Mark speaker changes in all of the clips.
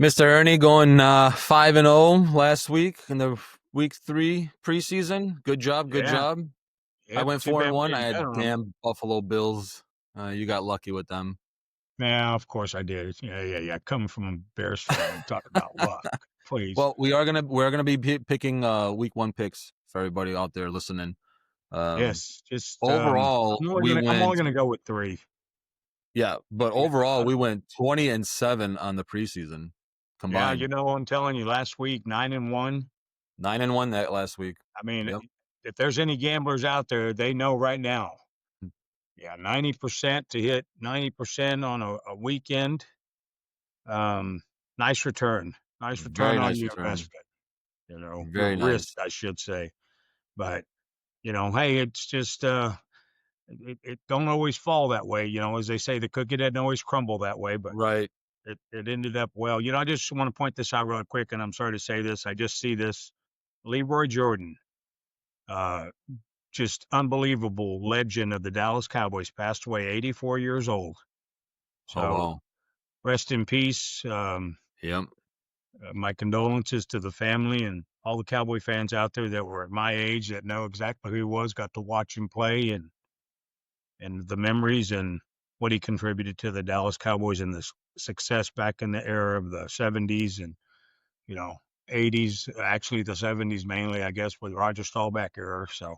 Speaker 1: Mr. Ernie going 5-0 last week in the week 3 preseason. Good job, good
Speaker 2: Yeah.
Speaker 1: job. I
Speaker 2: Yep.
Speaker 1: went
Speaker 2: Too
Speaker 1: four
Speaker 2: bad
Speaker 1: and
Speaker 2: we
Speaker 1: one. I
Speaker 2: didn't bet
Speaker 1: had
Speaker 2: on them.
Speaker 1: damn Buffalo Bills. You got lucky with them.
Speaker 2: Yeah, of course I did. Yeah. Coming from a Bears fan, talk about luck, please.
Speaker 1: Well, we're gonna be picking week 1 picks for everybody out there listening. Um,
Speaker 2: Yes, just
Speaker 1: overall, we
Speaker 2: I'm only
Speaker 1: went
Speaker 2: gonna go with three.
Speaker 1: yeah, but
Speaker 2: Yeah,
Speaker 1: overall we went 20-7 on the preseason
Speaker 2: yeah.
Speaker 1: combined.
Speaker 2: I'm telling you, last week 9-1.
Speaker 1: 9-1 that last week.
Speaker 2: I mean,
Speaker 1: Yep.
Speaker 2: if there's any gamblers out there, they know right now. Yeah, 90% to hit 90% on a weekend. Um, nice return. Nice return
Speaker 1: Very
Speaker 2: on
Speaker 1: nice
Speaker 2: your
Speaker 1: return.
Speaker 2: investment. Your
Speaker 1: Very
Speaker 2: risk,
Speaker 1: nice.
Speaker 2: I should say. But hey, it's just it don't always fall that way. As they say, the cookie doesn't always crumble that way. But
Speaker 1: Right.
Speaker 2: it ended up well. I just want to point this out real quick, and I'm sorry to say this. I just see this. Leroy Jordan, uh, just unbelievable legend of the Dallas Cowboys, passed away, 84 years old.
Speaker 1: Oh
Speaker 2: So
Speaker 1: wow.
Speaker 2: rest in peace.
Speaker 1: Yep.
Speaker 2: My condolences to the family and all the Cowboy fans out there that were at my age that know exactly who he was, got to watch him play, and the memories and what he contributed to the Dallas Cowboys and the success back in the era of the 70s and, you know, 80s, actually the 70s mainly, I guess, with Roger Staubach era. So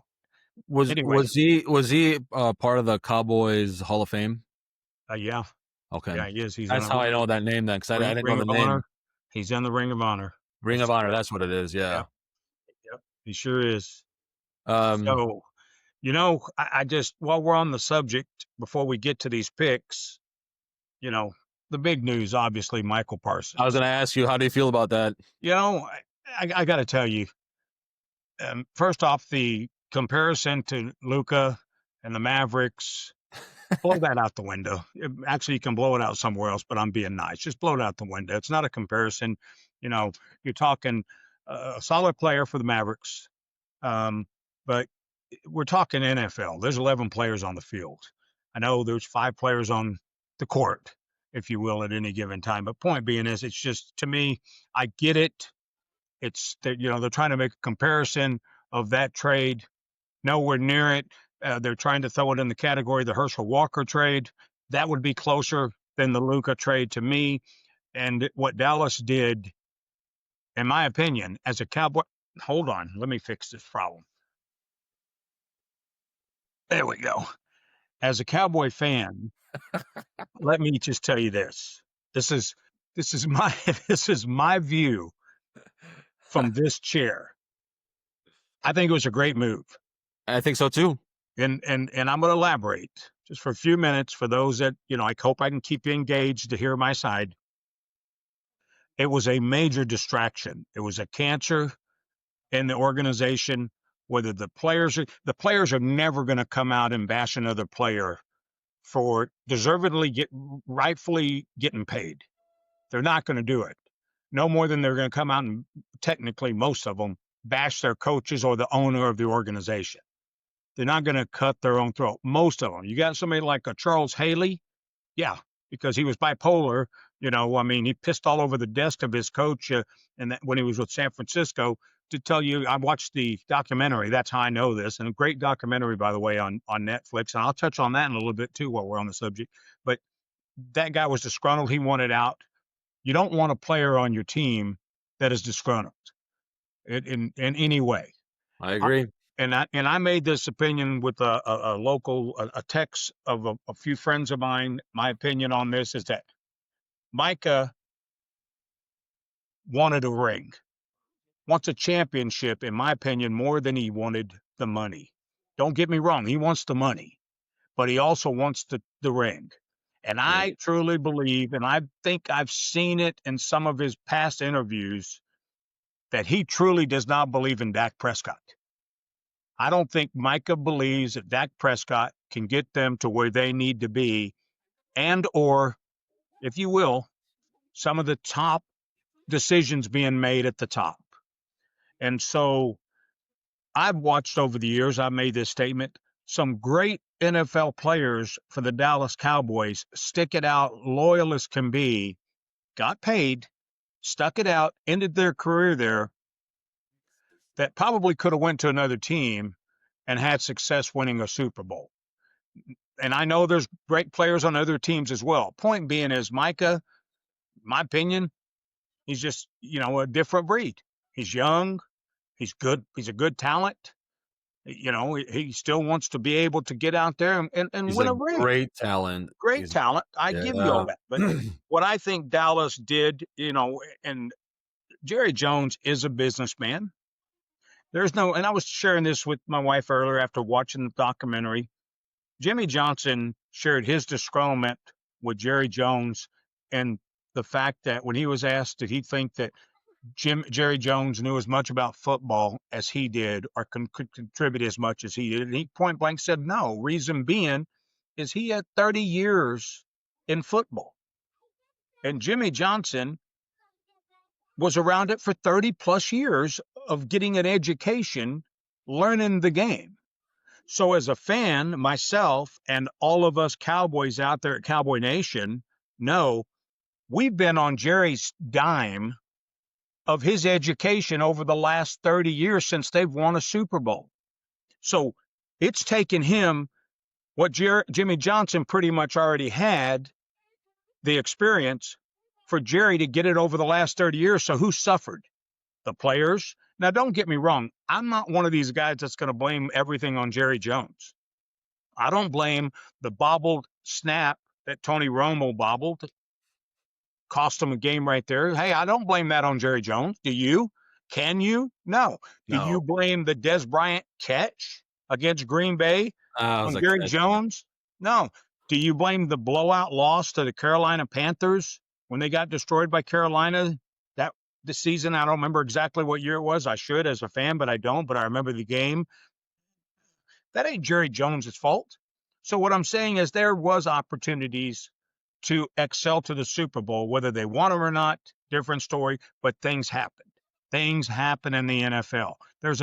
Speaker 1: Was
Speaker 2: anyway,
Speaker 1: was he was he part of the Cowboys Hall of Fame?
Speaker 2: yeah,
Speaker 1: Okay,
Speaker 2: yeah, he is. He's in
Speaker 1: that's
Speaker 2: a
Speaker 1: how I know that name then, because I didn't know
Speaker 2: ring
Speaker 1: the
Speaker 2: of
Speaker 1: name.
Speaker 2: honor. He's in the Ring of Honor.
Speaker 1: Ring
Speaker 2: Yes,
Speaker 1: of
Speaker 2: he
Speaker 1: Honor.
Speaker 2: is.
Speaker 1: That's what it is. Yeah.
Speaker 2: Yep, yep. He sure is.
Speaker 1: Um.
Speaker 2: So, I just, while we're on the subject, before we get to these picks, you know, the big news, obviously, Michael
Speaker 1: I was
Speaker 2: Parsons.
Speaker 1: gonna ask you, how do you feel about that?
Speaker 2: You know, I got to tell you, first off, the comparison to Luca and the Mavericks, blow that out the window. Actually, you can blow it out somewhere else, but I'm being nice. Just blow it out the window. It's not a comparison. You know, you're talking a solid player for the Mavericks, but we're talking NFL. There's 11 players on the field. I know there's 5 players on the court, if you will, at any given time. But point being is, it's just, to me, I get it. It's that, they're trying to make a comparison of that trade. Nowhere near it. They're trying to throw it in the category of the Herschel Walker trade. That would be closer than the Luca trade to me. And what Dallas did, in my opinion, as a Cowboy. Hold on, let me fix this problem. There we go. As a Cowboy fan, let me just tell you this. This is this is my this is my view from this chair. I think it was a great move.
Speaker 1: I think so too.
Speaker 2: And I'm going to elaborate just for a few minutes for those that, I hope I can keep you engaged to hear my side. It was a major distraction. It was a cancer in the organization. Whether the players are never going to come out and bash another player for rightfully getting paid. They're not going to do it. No more than they're going to come out and, technically, most of them, bash their coaches or the owner of the organization. They're not going to cut their own throat. Most of them. You got somebody like a Charles Haley, yeah, because he was bipolar. I mean, he pissed all over the desk of his coach, and when he was with San Francisco. To tell you, I watched the documentary. That's how I know this, and a great documentary, by the way, on Netflix. And I'll touch on that in a little bit too while we're on the subject. But that guy was disgruntled. He wanted out. You don't want a player on your team that is disgruntled in any way.
Speaker 1: I
Speaker 2: I,
Speaker 1: agree.
Speaker 2: and I made this opinion with a local a text of a few friends of mine. My opinion on this is that Micah wanted a ring, wants a championship, in my opinion, more than he wanted the money. Don't get me wrong, he wants the money, but he also wants the ring. And
Speaker 1: Yep.
Speaker 2: I truly believe, and I think I've seen it in some of his past interviews, that he truly does not believe in Dak Prescott. I don't think Micah believes that Dak Prescott can get them to where they need to be, and or, if you will, some of the top decisions being made at the top. And so I've watched over the years, I made this statement, some great NFL players for the Dallas Cowboys, stick it out, loyal as can be, got paid, stuck it out, ended their career there, that probably could have went to another team and had success winning a Super Bowl. And I know there's great players on other teams as well. Point being is Micah, my opinion, he's just, a different breed. He's young. He's good. He's a good talent. He still wants to be able to get out there and
Speaker 1: He's
Speaker 2: win
Speaker 1: a
Speaker 2: a ring.
Speaker 1: great talent.
Speaker 2: Great talent. I give you all
Speaker 1: Yeah.
Speaker 2: that. But what I think Dallas did, and Jerry Jones is a businessman. And I was sharing this with my wife earlier after watching the documentary. Jimmy Johnson shared his disgruntlement with Jerry Jones and the fact that when he was asked, did he think that Jerry Jones knew as much about football as he did or could contribute as much as he did? And he point blank said no. Reason being is he had 30 years in football. And Jimmy Johnson was around it for 30 plus years of getting an education, learning the game. So as a fan, myself and all of us Cowboys out there at Cowboy Nation know we've been on Jerry's dime of his education over the last 30 years since they've won a Super Bowl. So it's taken him what Jimmy Johnson pretty much already had, the experience, for Jerry to get it over the last 30 years. So who suffered? The players. Now, don't get me wrong. I'm not one of these guys that's going to blame everything on Jerry Jones. I don't blame the bobbled snap that Tony Romo bobbled. Cost him a game right there. Hey, I don't blame that on Jerry Jones. Do you? Can you? No. Do
Speaker 1: No.
Speaker 2: you blame the Des Bryant catch against Green Bay
Speaker 1: It was
Speaker 2: on
Speaker 1: a
Speaker 2: Jerry
Speaker 1: catch.
Speaker 2: Jones? No. Do you blame the blowout loss to the Carolina Panthers when they got destroyed by Carolina this season? I don't remember exactly what year it was. I should as a fan, but I don't. But I remember the game. That ain't Jerry Jones's fault. So what I'm saying is there was opportunities to excel to the Super Bowl, whether they won them or not, different story, but things happened. Things happen in the NFL. There's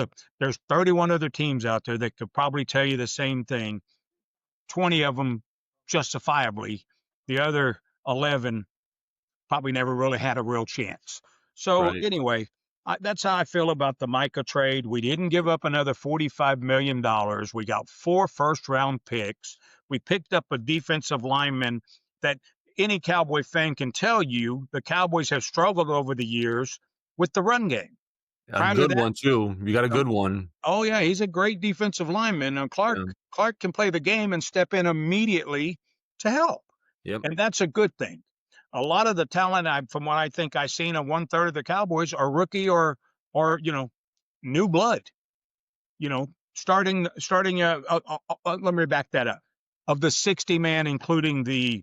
Speaker 2: 31 other teams out there that could probably tell you the same thing. 20 of them justifiably. The other 11 probably never really had a real chance. So
Speaker 1: Right.
Speaker 2: anyway, that's how I feel about the Micah trade. We didn't give up another $45 million. We got 4 first-round picks. We picked up a defensive lineman that any Cowboy fan can tell you the Cowboys have struggled over the years with the run game.
Speaker 1: A
Speaker 2: Prior to
Speaker 1: good
Speaker 2: that,
Speaker 1: one too. You got a good one.
Speaker 2: oh yeah, he's a great defensive lineman. Now Clark
Speaker 1: Yeah.
Speaker 2: can play the game and step in immediately to help.
Speaker 1: Yep.
Speaker 2: And that's a good thing. A lot of the talent, from what I think I've seen, of 1/3 of the Cowboys are rookie or new blood. Starting. Let me back that up. Of the 60-man, including the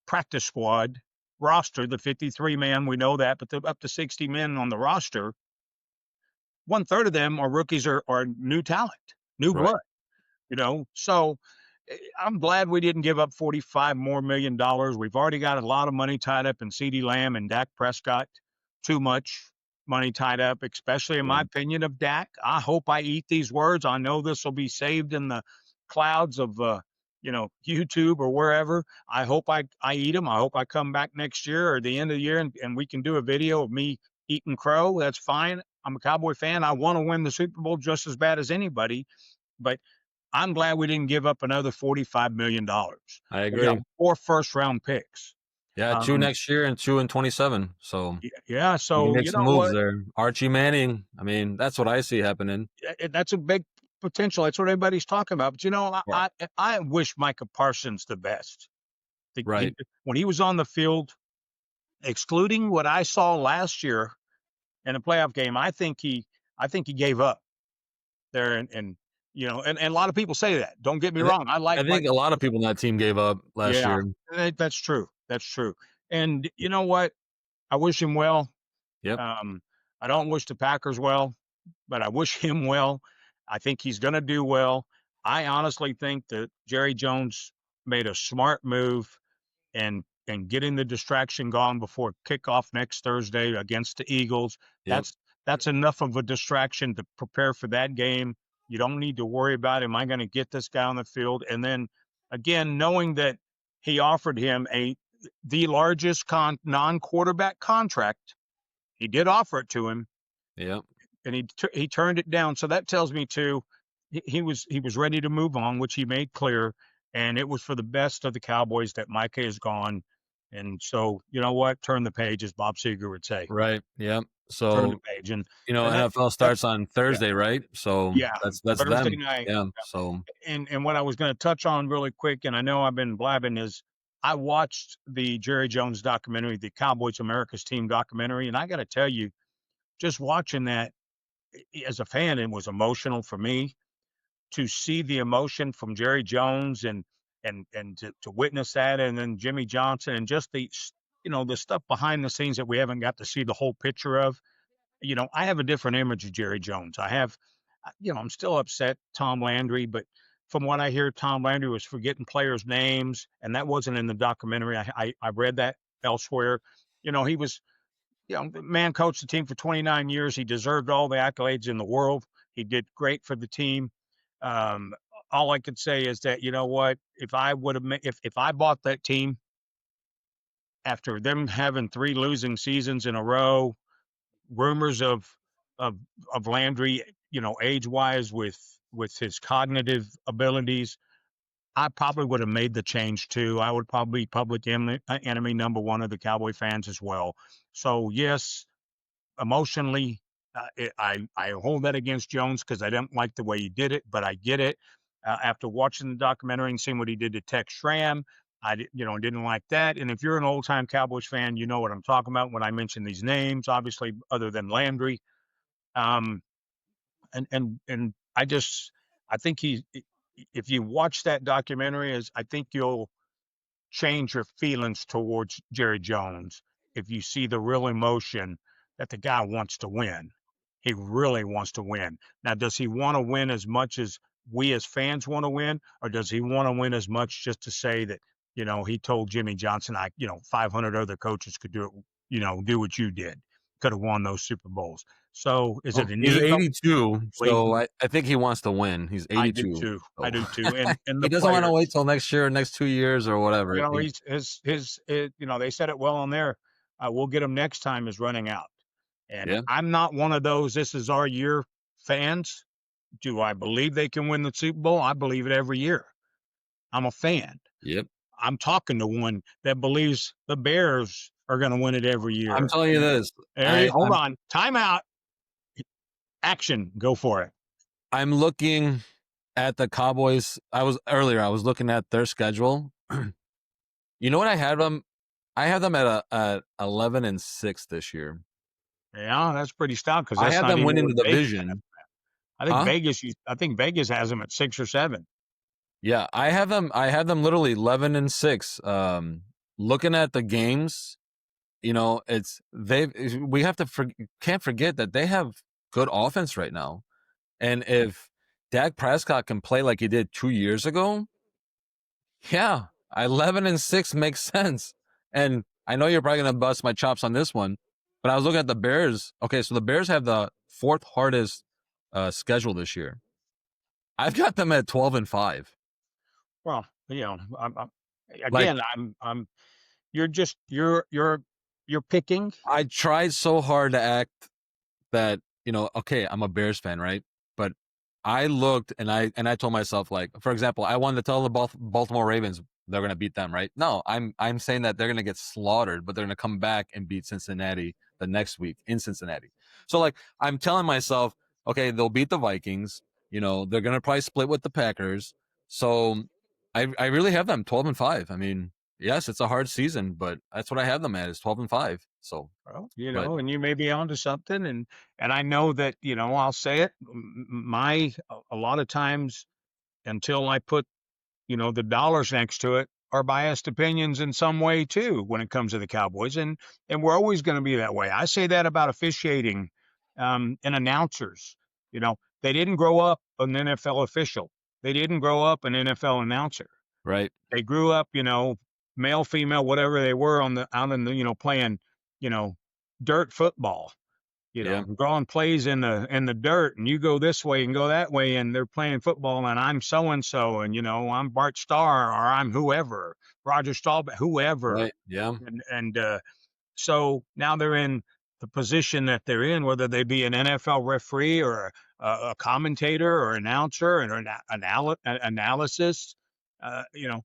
Speaker 2: practice squad roster, the 53-man, we know that, but up to 60 men on the roster, 1/3 of them are rookies or new talent, new
Speaker 1: Right.
Speaker 2: blood. So I'm glad we didn't give up $45 million more. We've already got a lot of money tied up in CeeDee Lamb and Dak Prescott. Too much money tied up, especially in my
Speaker 1: Yeah.
Speaker 2: opinion of Dak. I hope I eat these words. I know this will be saved in the clouds of YouTube or wherever. I hope I eat them. I hope I come back next year or the end of the year and we can do a video of me eating crow. That's fine. I'm a Cowboy fan. I want to win the Super Bowl just as bad as anybody. But I'm glad we didn't give up another $45 million.
Speaker 1: I
Speaker 2: We got
Speaker 1: agree.
Speaker 2: 4 first-round picks.
Speaker 1: Yeah, 2 next year and 2 in 27. So
Speaker 2: Yeah,
Speaker 1: you can
Speaker 2: so
Speaker 1: make
Speaker 2: you
Speaker 1: some
Speaker 2: know
Speaker 1: moves
Speaker 2: what?
Speaker 1: there. Archie Manning. I mean, that's what I see happening.
Speaker 2: That's a big potential. That's what everybody's talking about. But
Speaker 1: Right.
Speaker 2: I wish Micah Parsons the best.
Speaker 1: Right.
Speaker 2: When he was on the field, excluding what I saw last year in a playoff game, I think he gave up there, and a lot of people say that. Don't get me
Speaker 1: I, th-
Speaker 2: wrong. I like
Speaker 1: I think a lot of people on that team gave up last
Speaker 2: yeah,
Speaker 1: year.
Speaker 2: that's true. That's true. And you know what? I wish him well.
Speaker 1: Yep.
Speaker 2: I don't wish the Packers well, but I wish him well. I think he's going to do well. I honestly think that Jerry Jones made a smart move and getting the distraction gone before kickoff next Thursday against the Eagles.
Speaker 1: Yep.
Speaker 2: That's enough of a distraction to prepare for that game. You don't need to worry about, am I going to get this guy on the field? And then again, knowing that he offered him the largest non-quarterback contract He did offer it to him,
Speaker 1: Yep.
Speaker 2: and he turned it down. So that tells me too, he was ready to move on, which he made clear, and it was for the best of the Cowboys that Micah is gone. And so, you know what? Turn the page, as Bob Seger would say.
Speaker 1: Right. Yep.
Speaker 2: Turn the
Speaker 1: So,
Speaker 2: page,
Speaker 1: NFL
Speaker 2: that
Speaker 1: starts on
Speaker 2: yeah,
Speaker 1: Thursday, right? So
Speaker 2: yeah,
Speaker 1: that's
Speaker 2: Thursday
Speaker 1: them.
Speaker 2: night.
Speaker 1: Yeah. So
Speaker 2: And what I was going to touch on really quick, and I know I've been blabbing, is I watched the Jerry Jones documentary, the Cowboys America's Team documentary, and I got to tell you, just watching that as a fan, it was emotional for me to see the emotion from Jerry Jones and to witness that, and then Jimmy Johnson, and just the stuff behind the scenes that we haven't got to see the whole picture of. I have a different image of Jerry Jones. I'm still upset Tom Landry, but from what I hear, Tom Landry was forgetting players' names, and that wasn't in the documentary. I read that elsewhere. He was, the man coached the team for 29 years. He deserved all the accolades in the world. He did great for the team. Um, all I could say is that, you know what, if I would have, if I bought that team after them having 3 losing seasons in a row, rumors of of Landry, age wise with his cognitive abilities, I probably would have made the change too. I would probably be public enemy number one of the Cowboy fans as well. So yes, emotionally, I hold that against Jones because I don't like the way he did it, but I get it. After watching the documentary and seeing what he did to Tex Schramm, didn't like that. And if you're an old time Cowboys fan, you know what I'm talking about when I mention these names. Obviously, other than Landry, um, and I think if you watch that documentary, I think you'll change your feelings towards Jerry Jones if you see the real emotion that the guy wants to win. He really wants to win. Now, does he want to win as much as we as fans want to win, or does he want to win as much just to say that, he told Jimmy Johnson, 500 other coaches could do it, do what you did, could have won those Super Bowls. So is
Speaker 1: well,
Speaker 2: it an
Speaker 1: he's
Speaker 2: ego?
Speaker 1: 82,
Speaker 2: Wait,
Speaker 1: so I think he wants to win. He's
Speaker 2: I do
Speaker 1: 82.
Speaker 2: too. I
Speaker 1: So
Speaker 2: do too. And
Speaker 1: he
Speaker 2: the
Speaker 1: doesn't want to wait
Speaker 2: players,
Speaker 1: till next year, next 2 years, or whatever.
Speaker 2: he's they said it well on there. We'll get him next time is running out. And
Speaker 1: Yeah.
Speaker 2: I'm not one of those, this is our year fans. Do I believe they can win the Super Bowl? I believe it every year. I'm a fan.
Speaker 1: Yep.
Speaker 2: I'm talking to one that believes the Bears are going to win it every
Speaker 1: I'm
Speaker 2: year.
Speaker 1: telling you this.
Speaker 2: Hold on. Timeout. Action. Go for it.
Speaker 1: I'm looking at the Cowboys. I was looking at their schedule. You know what I had them? I have them at 11-6 this year.
Speaker 2: Yeah, that's pretty stout because
Speaker 1: I
Speaker 2: that's
Speaker 1: have
Speaker 2: not
Speaker 1: them
Speaker 2: even
Speaker 1: winning
Speaker 2: what
Speaker 1: the
Speaker 2: Vegas has.
Speaker 1: division. Huh?
Speaker 2: I think Vegas has them at 6 or 7.
Speaker 1: Yeah, I have them. I have them literally 11-6. Looking at the games, we have to can't forget that they have good offense right now, and if Dak Prescott can play like he did 2 years ago, yeah, 11-6 makes sense. And I know you're probably gonna bust my chops on this one, but I was looking at the Bears. Okay, so the Bears have the fourth hardest schedule this year. I've got them at 12-5.
Speaker 2: Well,
Speaker 1: Like
Speaker 2: again, you're just, you're picking.
Speaker 1: I tried so hard to act that, okay, I'm a Bears fan, right? But I looked and I told myself, like, for example, I wanted to tell the Baltimore Ravens they're gonna beat them, right? No, I'm saying that they're gonna get slaughtered, but they're gonna come back and beat Cincinnati the next week in Cincinnati. So like I'm telling myself, okay, they'll beat the Vikings. They're gonna probably split with the Packers. So I really have them 12-5. I mean, yes, it's a hard season, but that's what I have them at is 12-5. So,
Speaker 2: Well,
Speaker 1: but
Speaker 2: and you may be onto something, and I know that, I'll say it. A lot of times until I put, the dollars next to it, are biased opinions in some way too when it comes to the Cowboys, and we're always going to be that way. I say that about officiating, and announcers. They didn't grow up an NFL official. They didn't grow up an NFL announcer.
Speaker 1: right,
Speaker 2: They grew up, male, female, whatever they were out in the, playing, you know, dirt football,
Speaker 1: yeah,
Speaker 2: drawing plays in the dirt, and you go this way and go that way, and they're playing football, and I'm so and so, and I'm Bart Starr, or I'm whoever, Roger Staubach, whoever,
Speaker 1: right, yeah,
Speaker 2: and so now they're in the position that they're in, whether they be an NFL referee or a commentator or announcer and an analysis. You know,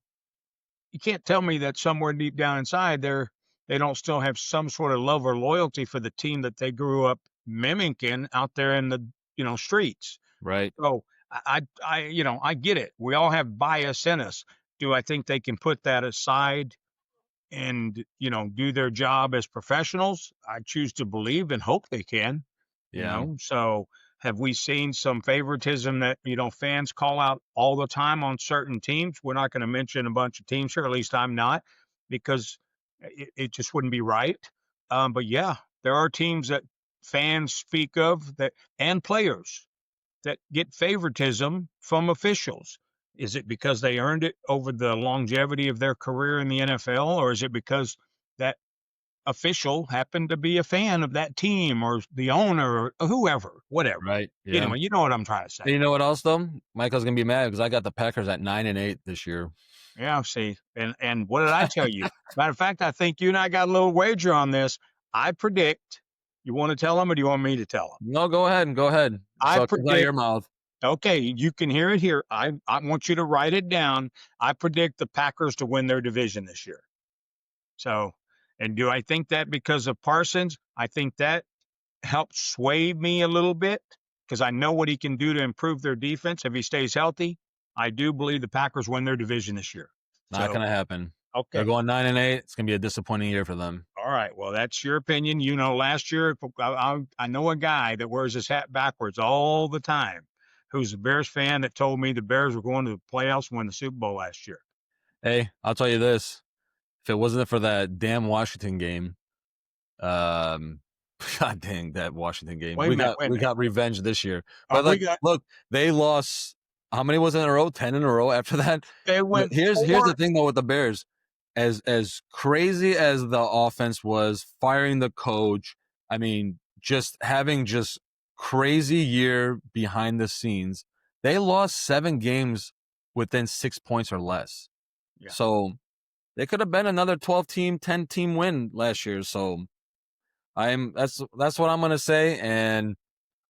Speaker 2: you can't tell me that somewhere deep down inside they don't still have some sort of love or loyalty for the team that they grew up mimicking out there in the streets.
Speaker 1: Right.
Speaker 2: So I get it. We all have bias in us. Do I think they can put that aside and do their job as professionals? I choose to believe and hope they can.
Speaker 1: Yeah.
Speaker 2: So have we seen some favoritism that fans call out all the time on certain teams? We're not going to mention a bunch of teams here, at least I'm not, because it just wouldn't be right. But yeah, there are teams that fans speak of that, and players that get favoritism from officials. Is it because they earned it over the longevity of their career in the NFL, or is it because that official happened to be a fan of that team or the owner or whoever, whatever?
Speaker 1: Right. Yeah.
Speaker 2: Anyway, you know what I'm trying to say.
Speaker 1: And you know what else though? Michael's gonna be mad because I got the Packers at 9-8 this year.
Speaker 2: Yeah, see, and what did I tell you? Matter of fact, I think you and I got a little wager on this. I predict. You want to tell them, or do you want me to tell them?
Speaker 1: No, go ahead. Go ahead.
Speaker 2: I
Speaker 1: So it comes out of your
Speaker 2: predict.
Speaker 1: mouth.
Speaker 2: Okay, you can hear it here. I want you to write it down. I predict the Packers to win their division this year. So, and do I think that because of Parsons? I think that helped sway me a little bit because I know what he can do to improve their defense if he stays healthy. I do believe the Packers win their division this year.
Speaker 1: Not
Speaker 2: So,
Speaker 1: gonna happen.
Speaker 2: okay.
Speaker 1: They're going 9-8. It's gonna be a disappointing year for them.
Speaker 2: All right. Well, that's your opinion. Last year, I know a guy that wears his hat backwards all the time, who's a Bears fan, that told me the Bears were going to the playoffs and win the Super Bowl last year.
Speaker 1: Hey, I'll tell you this. If it wasn't for that damn Washington game, God dang that Washington game.
Speaker 2: Wait a minute.
Speaker 1: We got revenge this year.
Speaker 2: Oh,
Speaker 1: But look, they lost how many was it in a row? 10 in a row after that?
Speaker 2: They went
Speaker 1: Here's the thing though with the Bears. As crazy as the offense was, firing the coach, I mean, just having just crazy year behind the scenes, they lost 7 games within 6 points or less.
Speaker 2: Yeah.
Speaker 1: So they could have been another 12-team, 10-team win last year. So that's what I'm gonna say, and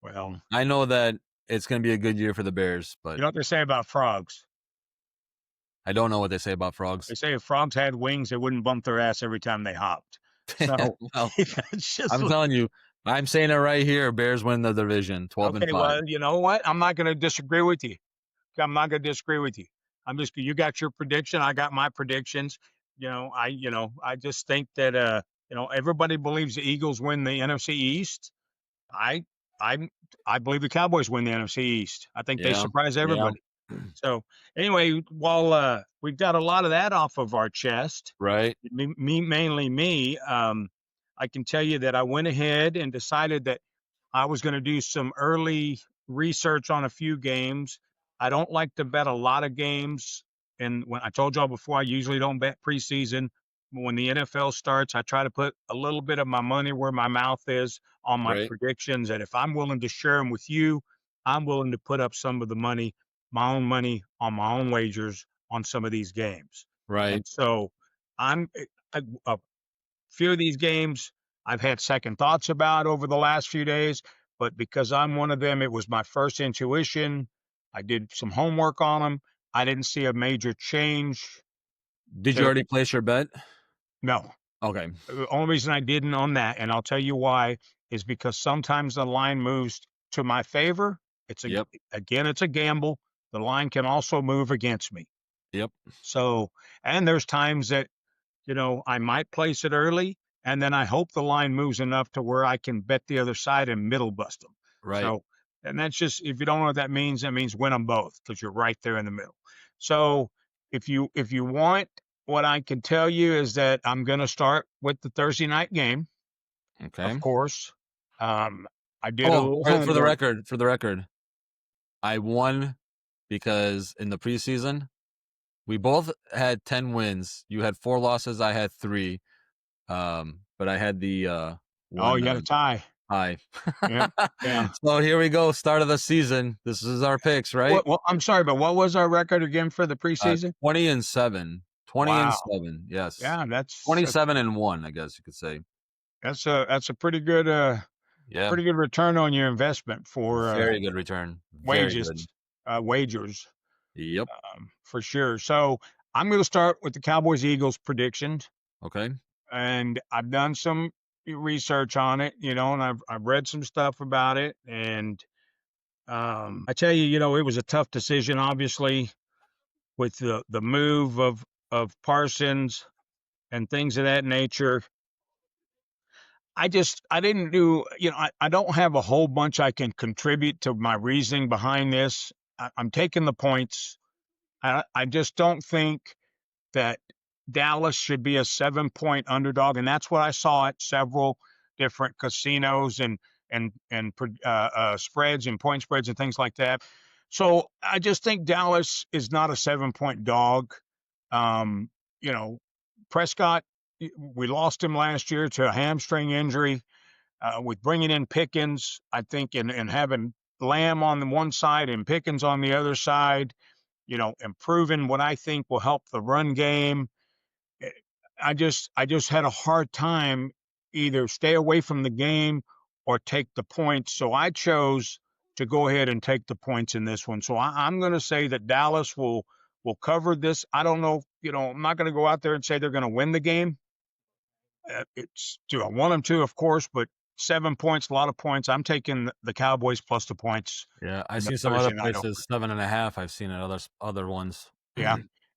Speaker 2: Well,
Speaker 1: I know that it's gonna be a good year for the Bears, but
Speaker 2: you know what they say about frogs?
Speaker 1: I don't know what they say about frogs.
Speaker 2: They say if frogs had wings, they wouldn't bump their ass every time they hopped. So
Speaker 1: Well,
Speaker 2: it's just
Speaker 1: I'm telling you, I'm saying it right here. Bears win the division, 12-5.
Speaker 2: well, you know what? I'm not going to disagree with you. I'm not going to disagree with you. You got your prediction. I got my predictions. I just think that, everybody believes the Eagles win the NFC East. I, I believe the Cowboys win the NFC East. I think they
Speaker 1: Yeah,
Speaker 2: surprise
Speaker 1: yeah.
Speaker 2: everybody. So anyway, while we've got a lot of that off of our chest,
Speaker 1: Right,
Speaker 2: mainly me, I can tell you that I went ahead and decided that I was going to do some early research on a few games. I don't like to bet a lot of games. And when I told y'all before, I usually don't bet preseason. When the NFL starts, I try to put a little bit of my money where my mouth is on my
Speaker 1: right,
Speaker 2: predictions. And if I'm willing to share them with you, I'm willing to put up some of the money, my own money on my own wagers on some of these games.
Speaker 1: right.
Speaker 2: And so I'm a few of these games I've had second thoughts about over the last few days, but because I'm one of them, it was my first intuition. I did some homework on them. I didn't see a major change.
Speaker 1: Did you already place your bet?
Speaker 2: No.
Speaker 1: Okay.
Speaker 2: The only reason I didn't on that, and I'll tell you why, is because sometimes the line moves to my favor.
Speaker 1: Yep.
Speaker 2: It's a gamble. The line can also move against me.
Speaker 1: Yep.
Speaker 2: So, and there's times that I might place it early, and then I hope the line moves enough to where I can bet the other side and middle bust them.
Speaker 1: Right.
Speaker 2: So, and that's just, if you don't know what that means win them both because you're right there in the middle. So, if you want, what I can tell you is that I'm going to start with the Thursday night game,
Speaker 1: Okay.
Speaker 2: of course. I did a little
Speaker 1: for the
Speaker 2: homework.
Speaker 1: record, I won because in the preseason, we both had 10 wins. You had 4 losses. I had 3. But I had the one.
Speaker 2: Oh, you got a tie.
Speaker 1: Tie.
Speaker 2: Yeah, yeah.
Speaker 1: So here we go. Start of the season. This is our picks, right?
Speaker 2: Well, I'm sorry, but what was our record again for the preseason?
Speaker 1: 20-7. 20-7.
Speaker 2: Wow.
Speaker 1: Yes.
Speaker 2: Yeah, that's
Speaker 1: 27-1, I guess you could say.
Speaker 2: That's a
Speaker 1: Yeah,
Speaker 2: pretty good return on your investment for,
Speaker 1: very good return. Very
Speaker 2: wages,
Speaker 1: good.
Speaker 2: wagers,
Speaker 1: Yep.
Speaker 2: for sure. So, I'm gonna start with the Cowboys-Eagles predictions,
Speaker 1: Okay.
Speaker 2: and I've done some research on it, and I've read some stuff about it, and, I tell you, it was a tough decision, obviously, with the move of Parsons and things of that nature. I didn't do, I don't have a whole bunch I can contribute to my reasoning behind this. I'm taking the points. I just don't think that Dallas should be a 7-point underdog, and that's what I saw at several different casinos and spreads and point spreads and things like that. So I just think Dallas is not a 7-point dog. Um, you know, Prescott, we lost him last year to a hamstring injury. With bringing in Pickens, I think, and having Lamb on the one side and Pickens on the other side, improving what I think will help the run game. eh, I just had a hard time either stay away from the game or take the points. So I chose to go ahead and take the points in this one. So I'm going to say that Dallas will cover this. I don't know. I'm not going to go out there and say they're going to win the game. It's do I want them to, of course, but 7 points, a lot of points. I'm taking the Cowboys plus the points
Speaker 1: Yeah, I've
Speaker 2: in the
Speaker 1: seen some other
Speaker 2: Thursday night
Speaker 1: places
Speaker 2: opener.
Speaker 1: 7.5. I've seen it other ones.
Speaker 2: Yeah.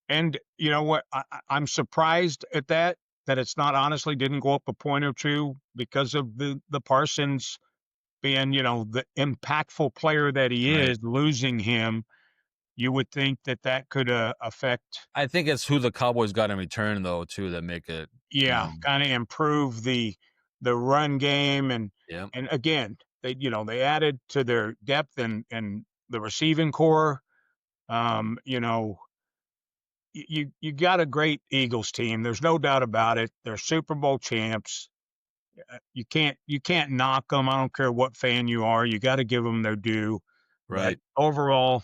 Speaker 2: And you know what? I'm surprised at that it's not honestly didn't go up a point or two because of the Parsons being, the impactful player that he
Speaker 1: Right.
Speaker 2: is, losing him. You would think that could affect,
Speaker 1: I think it's who the Cowboys got in return though too that make it, you
Speaker 2: yeah,
Speaker 1: know.
Speaker 2: kind of improve the run game. and
Speaker 1: Yeah.
Speaker 2: and again, they added to their depth and the receiving core. You know, you got a great Eagles team. There's no doubt about it. They're Super Bowl champs. You can't knock them. I don't care what fan you are. You got to give them their due. But
Speaker 1: Right.
Speaker 2: overall,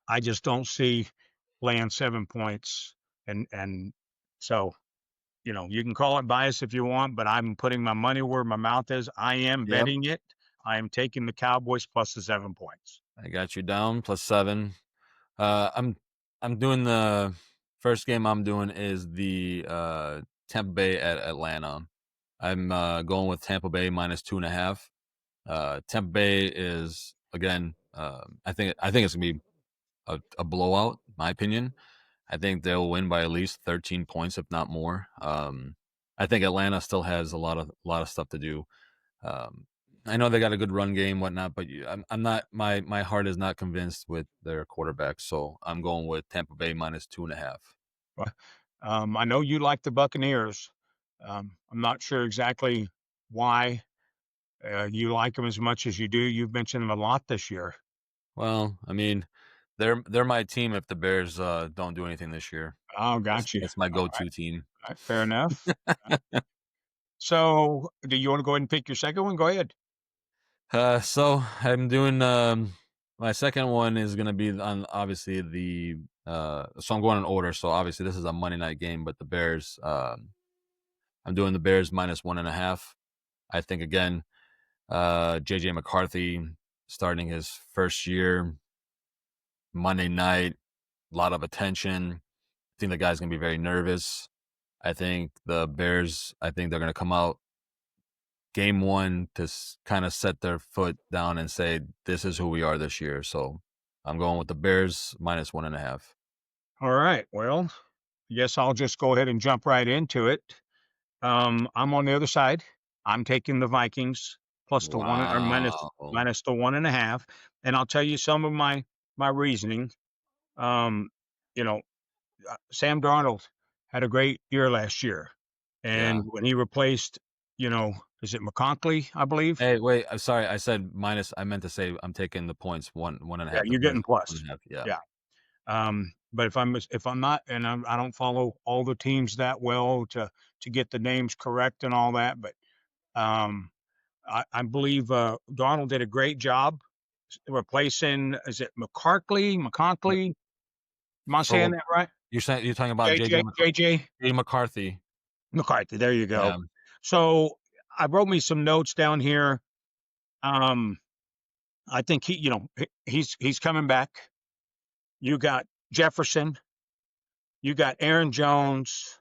Speaker 2: I just don't see laying 7 points. And so, you can call it bias if you want, but I'm putting my money where my mouth is. I am
Speaker 1: Yep.
Speaker 2: betting it. I am taking the Cowboys plus the 7 points.
Speaker 1: I got you down +7. I'm doing the first game I'm doing is the Tampa Bay at Atlanta. I'm going with Tampa Bay -2.5. Tampa Bay is again. I think it's gonna be a blowout. In my opinion. I think they'll win by at least 13 points, if not more. I think Atlanta still has a lot of stuff to do. Um, I know they got a good run game, whatnot, but I'm not. My heart is not convinced with their quarterback, so I'm going with Tampa Bay -2.5.
Speaker 2: Well, I know you like the Buccaneers. I'm not sure exactly why you like them as much as you do. You've mentioned them a lot this year.
Speaker 1: Well, I mean, they're my team if the Bears don't do anything this year.
Speaker 2: Oh,
Speaker 1: That's
Speaker 2: got you.
Speaker 1: that's my
Speaker 2: All right,
Speaker 1: go-to team.
Speaker 2: all right, fair enough. So, do you want to go ahead and pick your second one? Go ahead.
Speaker 1: So I'm doing my second one is gonna be on obviously the so I'm going in order. So obviously this is a Monday night game, but the Bears I'm doing the Bears -1.5. I think again, JJ McCarthy starting his first year, Monday night, a lot of attention. I think the guy's gonna be very nervous. I think the Bears, I think they're gonna come out game one to kind of set their foot down and say, this is who we are this year. So I'm going with the Bears -1.5.
Speaker 2: All right. Well, yes, I'll just go ahead and jump right into it. I'm on the other side. I'm taking the Vikings plus the one or minus
Speaker 1: Wow.
Speaker 2: minus the 1.5, and I'll tell you some of my reasoning. Um, you know, Sam Darnold had a great year last year,
Speaker 1: Yeah.
Speaker 2: and when he replaced, is it McConkley, I believe?
Speaker 1: Hey, wait. I'm sorry. I said minus. I meant to say I'm taking the points one and a
Speaker 2: Yeah,
Speaker 1: half. The
Speaker 2: you're
Speaker 1: Bears
Speaker 2: getting plus.
Speaker 1: 1.5. Yeah.
Speaker 2: Yeah. But if I'm not, and I don't follow all the teams that well to get the names correct and all that, but um, I believe Darnold did a great job replacing. Is it McCarkley?
Speaker 1: Yeah.
Speaker 2: McConkley? Am I saying
Speaker 1: So
Speaker 2: that right?
Speaker 1: you're talking about
Speaker 2: JJ JJ
Speaker 1: J. McCarthy.
Speaker 2: McCarthy. There you
Speaker 1: Yeah.
Speaker 2: go. So I wrote me some notes down here. Um, I think he's coming back. You got Jefferson. You got Aaron Jones.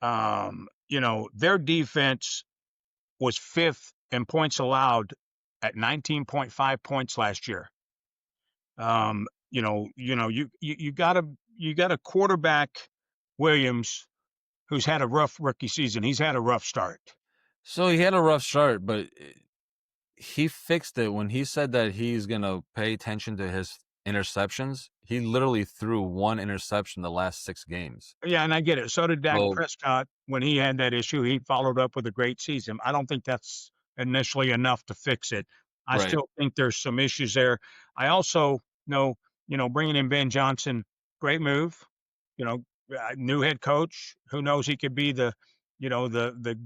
Speaker 2: Their defense was fifth in points allowed at 19.5 points last year. You got a quarterback, Williams, who's had a rough rookie season. He's had a rough start.
Speaker 1: So he had a rough start, but he fixed it when he said that he's gonna pay attention to his interceptions. He literally threw one interception the last 6 games.
Speaker 2: Yeah, and I get it. So did Dak
Speaker 1: So
Speaker 2: Prescott when he had that issue. He followed up with a great season. I don't think that's initially enough to fix it. I
Speaker 1: right,
Speaker 2: still think there's some issues there. I also know, bringing in Ben Johnson, great move. You know, new head coach. Who knows? He could be the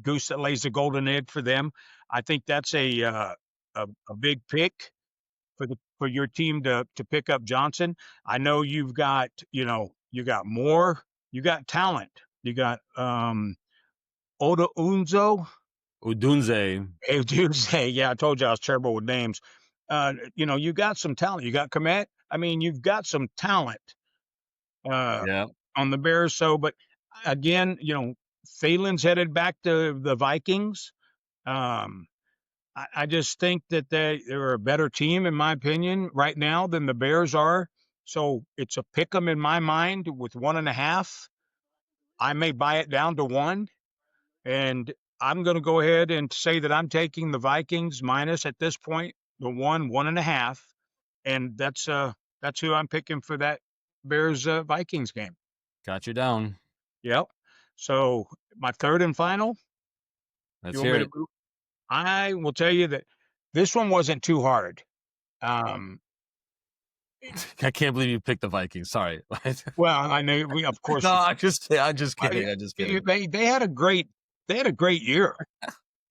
Speaker 2: goose that lays the golden egg for them. I think that's a big pick for your team to pick up Johnson. I know you got more, you got talent. You got Oda Unzo.
Speaker 1: Udunze,
Speaker 2: Hey, dude, say, yeah, I told you I was terrible with names. You got some talent. You got Komet. I mean, you've got some talent uh,
Speaker 1: yeah,
Speaker 2: on the Bears. So, but again, Phelan's headed back to the Vikings. Um, I just think that they're a better team, in my opinion, right now than the Bears are. So it's a pick 'em in my mind with 1.5. I may buy it down to one, and I'm going to go ahead and say that I'm taking the Vikings minus at this point the 1.5, and that's who I'm picking for that Bears Vikings game.
Speaker 1: got you down.
Speaker 2: Yep. So my third and final. You
Speaker 1: Let's
Speaker 2: want me
Speaker 1: hear
Speaker 2: to
Speaker 1: it.
Speaker 2: move? I will tell you that this one wasn't too hard. Um,
Speaker 1: I can't believe you picked the Vikings. Sorry.
Speaker 2: Well, I know we, of course,
Speaker 1: No, I'm just
Speaker 2: I,
Speaker 1: kidding. I'm just kidding.
Speaker 2: they had a great year,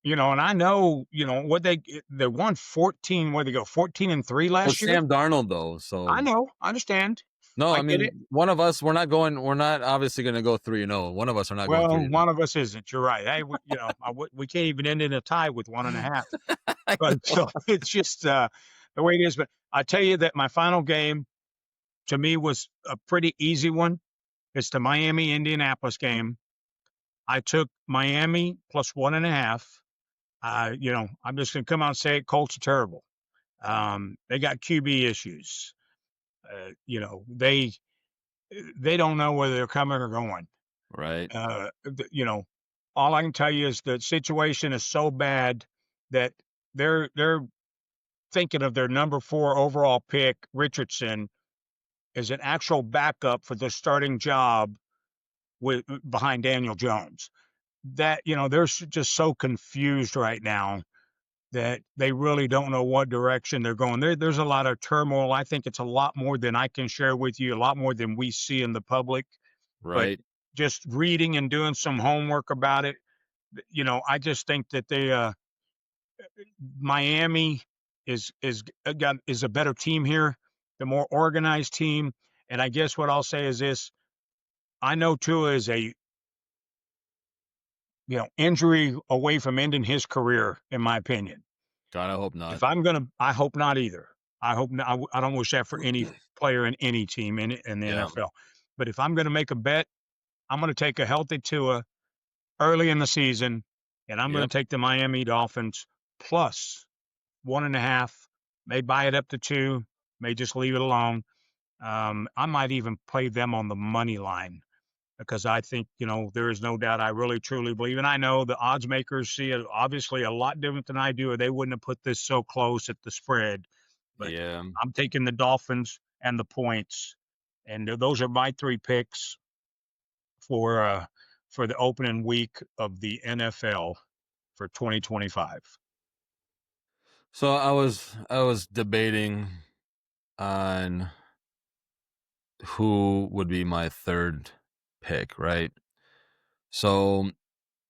Speaker 2: and I know, what they won 14, where they go 14-3
Speaker 1: Well,
Speaker 2: last year.
Speaker 1: Sam Darnold though,
Speaker 2: I
Speaker 1: so
Speaker 2: know, I understand,
Speaker 1: no,
Speaker 2: I
Speaker 1: I
Speaker 2: get it.
Speaker 1: mean, one of us, we're not obviously gonna go 3-0. One of us are not going
Speaker 2: Well,
Speaker 1: 3-0.
Speaker 2: one of us isn't. You're right. Hey, we can't even end in a tie with 1.5.
Speaker 1: I
Speaker 2: But
Speaker 1: know.
Speaker 2: so it's just the way it is. But I tell you that my final game to me was a pretty easy one. It's the Miami Indianapolis game. I took Miami plus 1.5. I'm just going to come out and say it. Colts are terrible. They got QB issues. They don't know whether they're coming or going.
Speaker 1: Right,
Speaker 2: Uh, th- you know, all I can tell you is the situation is so bad that they're thinking of their number 4 overall pick, Richardson, as an actual backup for the starting job with behind Daniel Jones. That they're just so confused right now that they really don't know what direction they're going. There's a lot of turmoil. I think it's a lot more than I can share with you, a lot more than we see in the public. But
Speaker 1: right.
Speaker 2: just reading and doing some homework about it, I just think that Miami is a better team here, the more organized team. And I guess what I'll say is this: I know Tua is a injury away from ending his career, in my opinion.
Speaker 1: God, I hope not.
Speaker 2: If I'm gonna, I hope not either. I hope not. I don't wish that for any player in any team in the
Speaker 1: Yeah.
Speaker 2: NFL. But if I'm going to make a bet, I'm going to take a healthy Tua early in the season, and I'm going
Speaker 1: Yep.
Speaker 2: to take the Miami Dolphins plus 1.5. May buy it up to 2. May just leave it alone. I might even play them on the money line because I think, there is no doubt I really truly believe. And I know the odds makers see it obviously a lot different than I do, or they wouldn't have put this so close at the spread. But
Speaker 1: Yeah.
Speaker 2: I'm taking the Dolphins and the points. And those are my 3 picks for the opening week of the NFL for 2025.
Speaker 1: So I was debating on who would be my third pick, right? So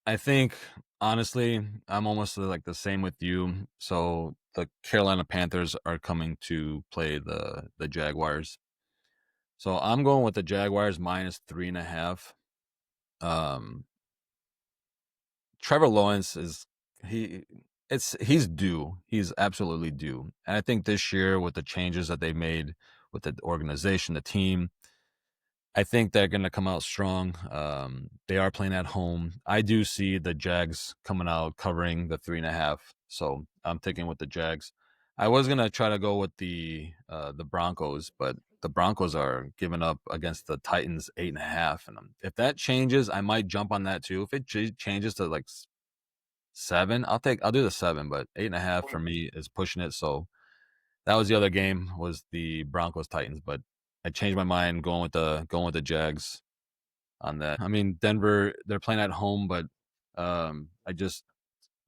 Speaker 1: I think honestly, I'm almost like the same with you. So the Carolina Panthers are coming to play the Jaguars. So I'm going with the Jaguars minus 3.5. Um, Trevor Lawrence is he he's due. He's absolutely due. And I think this year with the changes that they made with the organization, the team, I think they're going to come out strong. They are playing at home. I do see the Jags coming out covering the 3.5. So I'm taking with the Jags. I was gonna try to go with the Broncos, but the Broncos are giving up against the Titans 8.5, and if that changes, I might jump on that too. If it changes to like 7, I'll do the 7, but 8.5 for me is pushing it. So that was the other game, was the Broncos Titans, but I changed my mind going with the Jags on that. I mean, Denver, they're playing at home, but I just,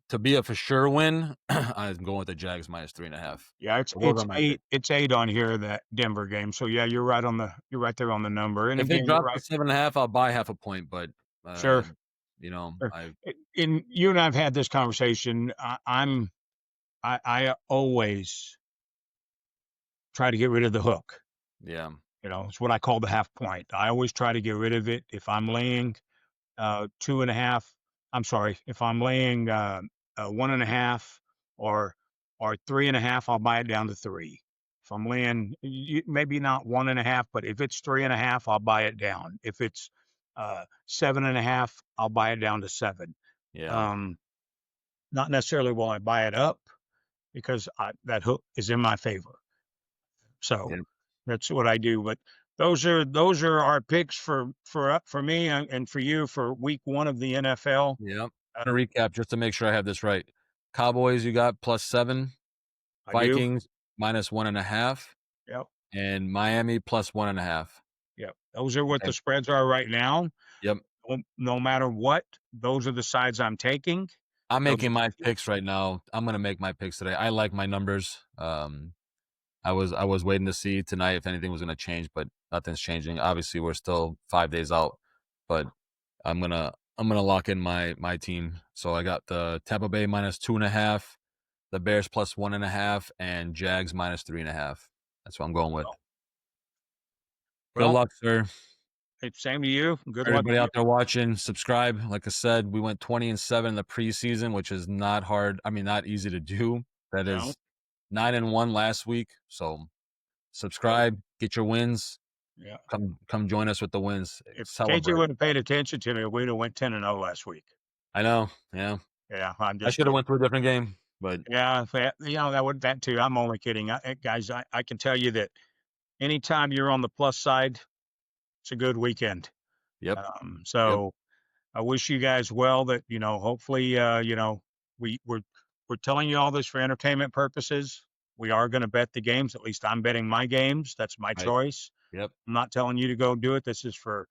Speaker 1: to be a for sure win, I'm going with the Jags minus 3.5.
Speaker 2: Yeah, it's
Speaker 1: Those
Speaker 2: it's
Speaker 1: are my picks.
Speaker 2: 8 it's 8 on here, that Denver game. So, yeah, you're right there on the number, and
Speaker 1: If it
Speaker 2: again, you're
Speaker 1: drops to
Speaker 2: right.
Speaker 1: 7.5, I'll buy half a point, but
Speaker 2: Sure, sure.
Speaker 1: I
Speaker 2: And you and I have had this conversation. I always try to get rid of the hook.
Speaker 1: yeah,
Speaker 2: It's what I call the half point. I always try to get rid of it. If I'm laying 2.5, I'm sorry, if I'm laying 1.5 or 3.5, I'll buy it down to 3. If I'm laying maybe not 1.5, but if it's 3.5, I'll buy it down. If it's 7.5, I'll buy it down to 7.
Speaker 1: yeah,
Speaker 2: Um, Not necessarily will I buy it up because that hook is in my favor. So
Speaker 1: yeah,
Speaker 2: that's what I do. But those are our picks for me and for you for week 1 of the NFL.
Speaker 1: yeah.
Speaker 2: Uh,
Speaker 1: I'm gonna recap just to make sure I have this right. Cowboys, you got +7,
Speaker 2: I do.
Speaker 1: Vikings -1.5,
Speaker 2: Yep.
Speaker 1: and Miami +1.5.
Speaker 2: Yep. Those are what
Speaker 1: Okay.
Speaker 2: the spreads are right now.
Speaker 1: Yep.
Speaker 2: No matter what, those are the sides I'm taking.
Speaker 1: I'm
Speaker 2: Those
Speaker 1: making
Speaker 2: are
Speaker 1: my picks right now. I'm gonna make my picks today. I like my numbers. I was waiting to see tonight if anything was gonna change, but nothing's changing. Obviously, we're still 5 days out, but I'm gonna lock in my team. So I got the Tampa Bay -2.5, the Bears +1.5, and Jags -3.5. That's what I'm going with.
Speaker 2: well,
Speaker 1: Good
Speaker 2: well,
Speaker 1: luck, sir.
Speaker 2: it's same to you. Good luck
Speaker 1: Everybody
Speaker 2: to you.
Speaker 1: out there watching, subscribe. Like I said, we went 20-7 in the preseason, which is not hard. I mean, not easy to do. That
Speaker 2: No.
Speaker 1: is 9-1 last week. So
Speaker 2: Well,
Speaker 1: subscribe, get your wins.
Speaker 2: yeah.
Speaker 1: Come join us with the wins.
Speaker 2: If KJ
Speaker 1: Celebrate.
Speaker 2: would have paid attention to me, we'd have went 10-0 last week.
Speaker 1: I know. Yeah.
Speaker 2: Yeah, I'm
Speaker 1: I
Speaker 2: just
Speaker 1: should have
Speaker 2: kidding.
Speaker 1: went to a different game, but
Speaker 2: Yeah, that too. I'm only kidding. Guys, I can tell you that anytime you're on the plus side, it's a good weekend.
Speaker 1: yep. Yep.
Speaker 2: So I wish you guys well. That hopefully, we're telling you all this for entertainment purposes. We are going to bet the games. At least I'm betting my games. That's my
Speaker 1: Right.
Speaker 2: choice.
Speaker 1: Yep.
Speaker 2: I'm not telling you to go do it. This is for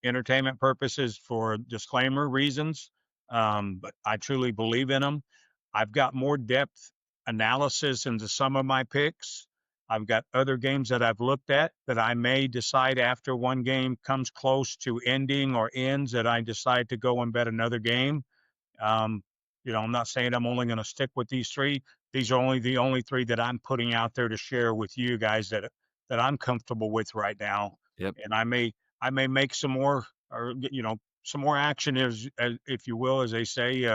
Speaker 2: entertainment purposes, for disclaimer reasons. But I truly believe in them. I've got more depth analysis into some of my picks. I've got other games that I've looked at that I may decide after one game comes close to ending or ends that I decide to go and bet another game. Um, I'm not saying I'm only going to stick with these three. These are only the only three that I'm putting out there to share with you guys that I'm comfortable with right now.
Speaker 1: Yep.
Speaker 2: And I may make some more, or some more action, as if you will, as they say.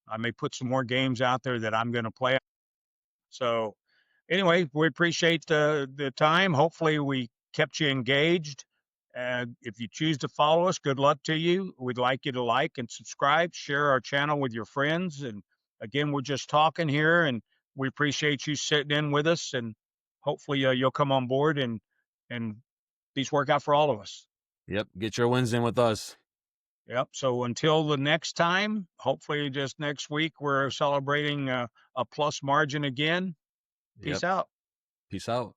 Speaker 2: I may put some more games out there that I'm going to play. So anyway, we appreciate the time. Hopefully, we kept you engaged. And if you choose to follow us, good luck to you. We'd like you to like and subscribe, share our channel with your friends. And again, we're just talking here, and we appreciate you sitting in with us. And hopefully, you'll come on board and these work out for all of us.
Speaker 1: Yep. Get your wins in with us.
Speaker 2: Yep. So until the next time, hopefully just next week, we're celebrating a plus margin again. Peace
Speaker 1: Yep.
Speaker 2: out.
Speaker 1: Peace out.